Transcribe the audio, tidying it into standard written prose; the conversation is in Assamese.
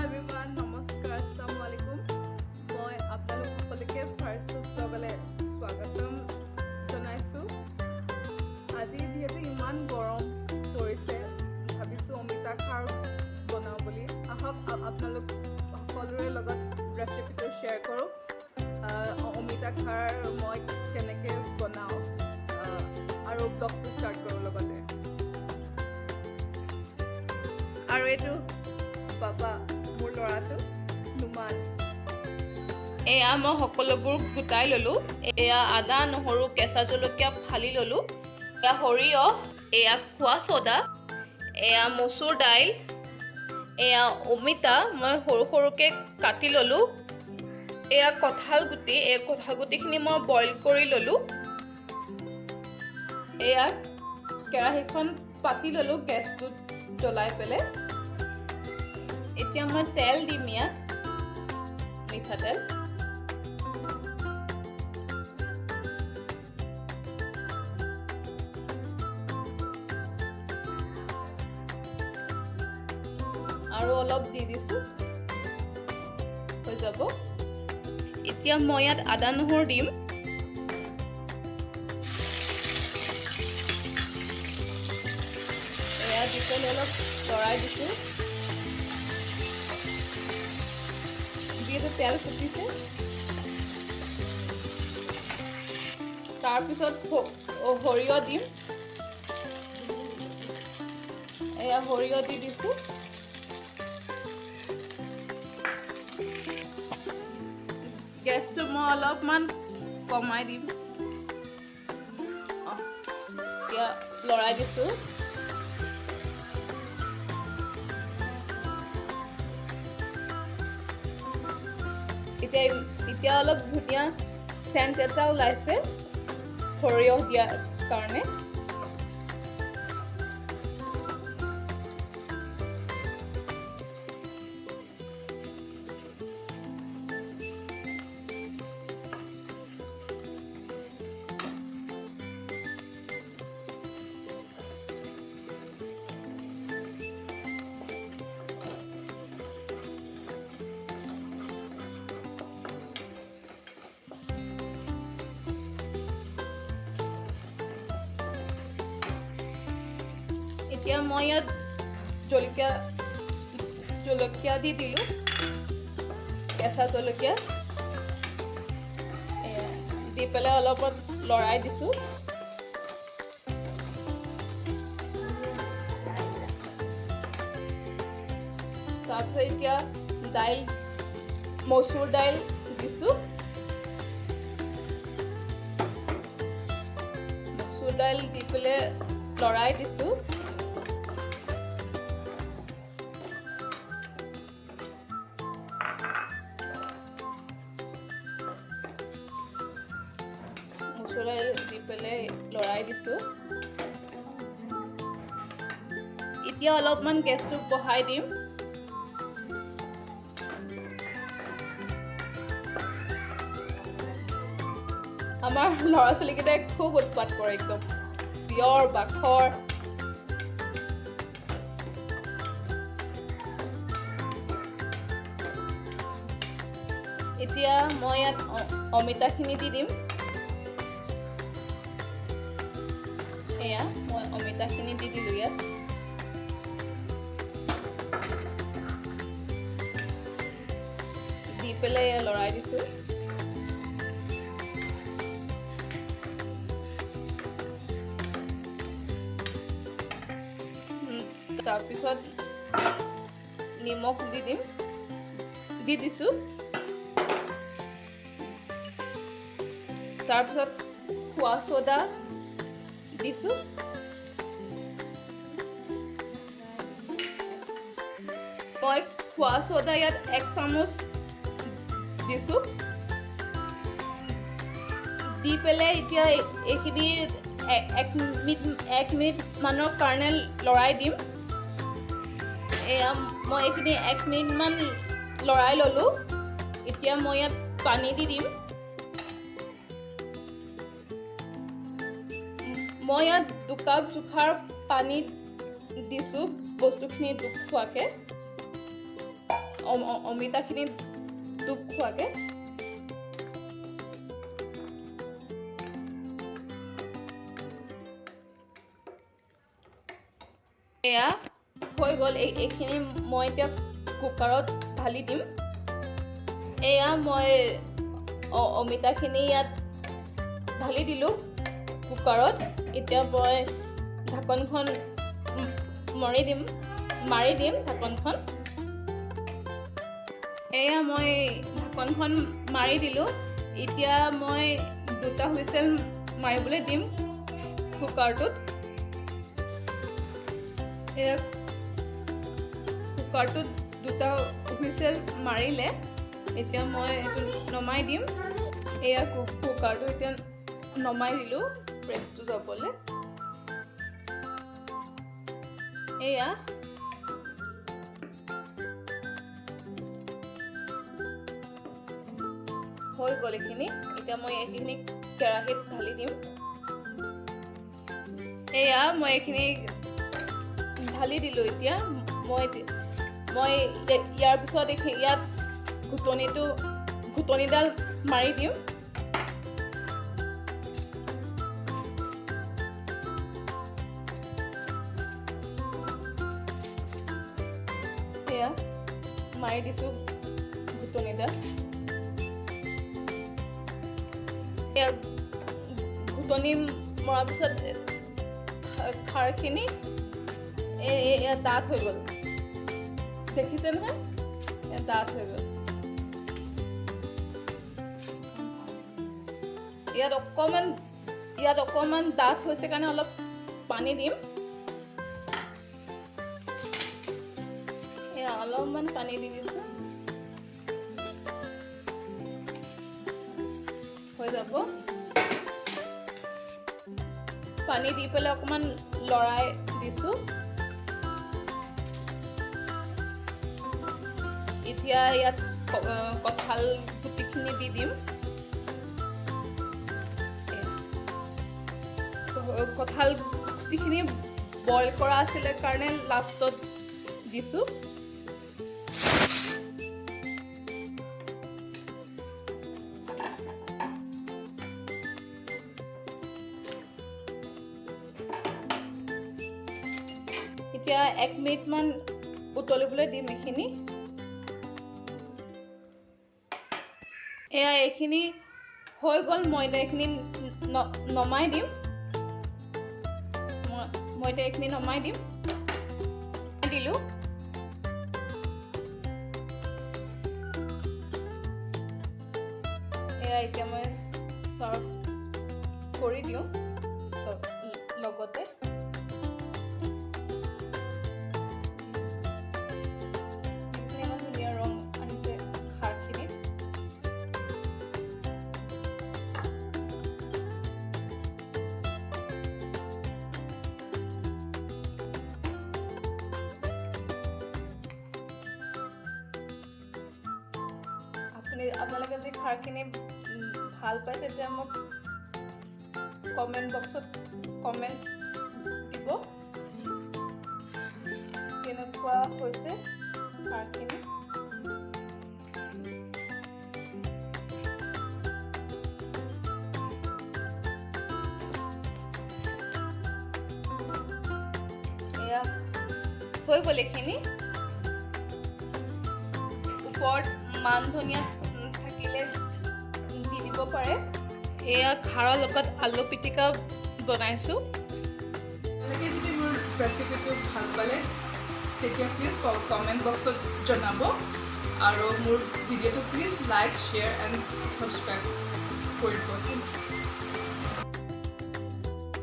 everyone, নমস্কাৰ, আসসালামু আলাইকুম। মই আপোনালোক সকলোকে ফাৰ্ষ্ট ব্লগলৈ স্বাগতম জনাইছোঁ। আজি যিহেতু ইমান গৰম পৰিছে, ভাবিছোঁ অমিতা খাৰ বনাওঁ বুলি। আহক আপোনালোক সকলোৰে লগত ৰেচিপিটো শ্বেয়াৰ কৰোঁ। অমিতা খাৰ মই কেনেকৈ বনাওঁ আৰু ব্লগটো ষ্টাৰ্ট কৰোঁ লগতে। আৰু এইটো বাবা মোৰ ল'ৰাটো নুমান। এয়া মই সকলোবোৰ গোটাই ল'লোঁ। এয়া আদা নহৰু কেঁচা জলকীয়া ফালি ল'লোঁ। এয়া সৰিয়হ, এয়া খোৱা চ'দা, এয়া মচুৰ দাইল, এয়া অমিতা মই সৰু সৰুকৈ কাটি ল'লোঁ। এয়া কঁঠাল গুটি, এই কঁঠাল গুটিখিনি মই বইল কৰি ল'লোঁ। এয়া কেৰাহীখন পাতি ল'লোঁ গেছটো জ্বলাই পেলাই। এতিয়া মই তেল দিম ইয়াত, মিঠাতেল। আৰু অলপ দি দিছোঁ, হৈ যাব। এতিয়া মই ইয়াত আদা নহৰু দিম। এয়া দি পেলাই অলপ লৰাই দিছোঁ। যিহেতু তেল ফুটিছে, তাৰপিছত সৰিয়হ দিম। এয়া সৰিয়হ দি দিছোঁ। গেছটো মই অলপমান কমাই দিম। এতিয়া লৰাই দিছোঁ। এতিয়া অলপ ধুনীয়া চেণ্ট এটা ওলাইছে সৰিয়হ দিয়াৰ কাৰণে। এতিয়া মই ইয়াত জলকীয়া দি দিলোঁ, কেঁচা জলকীয়া দি পেলাই অলপ লৰাই দিছোঁ। তাৰপিছত এতিয়া মচুৰ দাইল দিছোঁ। মচুৰ দাইল দি পেলাই লৰাই দিছোঁ। দি পেলাই লৰাই দিছোঁ। এতিয়া অলপমান গেছটো বঢ়াই দিম। আমাৰ ল'ৰা ছোৱালীকেইটাই খুব উৎপাত কৰে, একদম চিঞৰ বাখৰ। এতিয়া মই ইয়াত অমিতাখিনি দি দিম। এয়া মই অমিতাখিনি দি দিলোঁ ইয়াত। দি পেলাই এয়া লৰাই দিছোঁ। তাৰপিছত নিমখ দি দিছোঁ। তাৰপিছত খোৱা চ'দা দিছোঁ। মই খোৱা চ'দা ইয়াত 1 চামুচ দিছোঁ। দি পেলাই এতিয়া এইখিনি 1 মিনিট মানৰ কাৰণে লৰাই দিম। এয়া মই এইখিনি 1 মিনিট মান লৰাই ল'লোঁ। এতিয়া মই ইয়াত পানী দি দিম। মই ইয়াত 2 কাপ জোখাৰ পানী দিছোঁ, বস্তুখিনি ডুব খোৱাকৈ। অমিতাখিনি ডুব খোৱাকৈ। এয়া হৈ গ'ল। এইখিনি মই এতিয়া কুকাৰত ঢালি দিম। এয়া মই অমিতাখিনি ইয়াত ঢালি দিলোঁ কুকাৰত। এতিয়া মই ঢাকনখন মাৰি দিম ঢাকনখন। এয়া মই ঢাকনখন মাৰি দিলোঁ। এতিয়া মই 2টা হুইচেল মাৰিবলৈ দিম কুকাৰটোত। এয়া কুকাৰটোত 2টা হুইচেল মাৰিলে এতিয়া মই এইটো নমাই দিম। এয়া কুকাৰটো এতিয়া নমাই দিলোঁ প্ৰেছটো যাবলৈ। এয়া হৈ গ'ল এইখিনি। এতিয়া মই এইখিনি কেৰাহীত ঢালি দিম। এয়া মই এইখিনি ঢালি দিলোঁ। এতিয়া মই ইয়াৰ পিছত ইয়াত ঘুটনিডাল মাৰি দিম। এয়া মাৰি দিছোঁ ঘুটনিডাল। এয়া ঘুটনি মৰাৰ পিছত খাৰখিনি এয়া ডাঠ হৈ গ'ল। দেখিছে নহয়, এয়া ডাঠ হৈ গ'ল। ইয়াত অকণমান ডাঠ হৈছে কাৰণে অলপ পানী দিম। এয়া অলপমান পানী দি দিছোঁ, হৈ যাব। পানী দি পেলাই অকণমান লৰাই দিছোঁ। এতিয়া ইয়াত কঁঠাল গুটিখিনি দি দিম। কঁঠাল গুটিখিনি বইল কৰা আছিলে কাৰণে লাষ্টত দিছোঁ। এতিয়া 1 মিনিটমান উতলিবলৈ দিম এইখিনি। এয়া এইখিনি হৈ গ'ল। মই এতিয়া এইখিনি নমাই দিম। দিলোঁ। এয়া এতিয়া মই চাৰ্ভ কৰি দিওঁ লগতে। ইমান ধুনীয়া ৰং আহিছে খাৰখিনিত। আপোনালোকে যে খাৰখিনি ভাল পাইছে তেতিয়া মোক কমেণ্ট বক্সত কমেণ্ট দিব কেনেকুৱা হৈছে খাৰখিনি। এয়া হৈ গ'ল এইখিনি। ওপৰত মান ধনিয়া থাকিলে দি দিব পাৰে। এয়া খাৰৰ লগত আলু পিটিকা বনাইছোঁ। আপোনালোকে যদি মোৰ ৰেচিপিটো ভাল পালে তেতিয়া প্লিজ কমেণ্ট বক্সত জনাব, আৰু মোৰ ভিডিঅ'টো please like, share and subscribe কৰিব।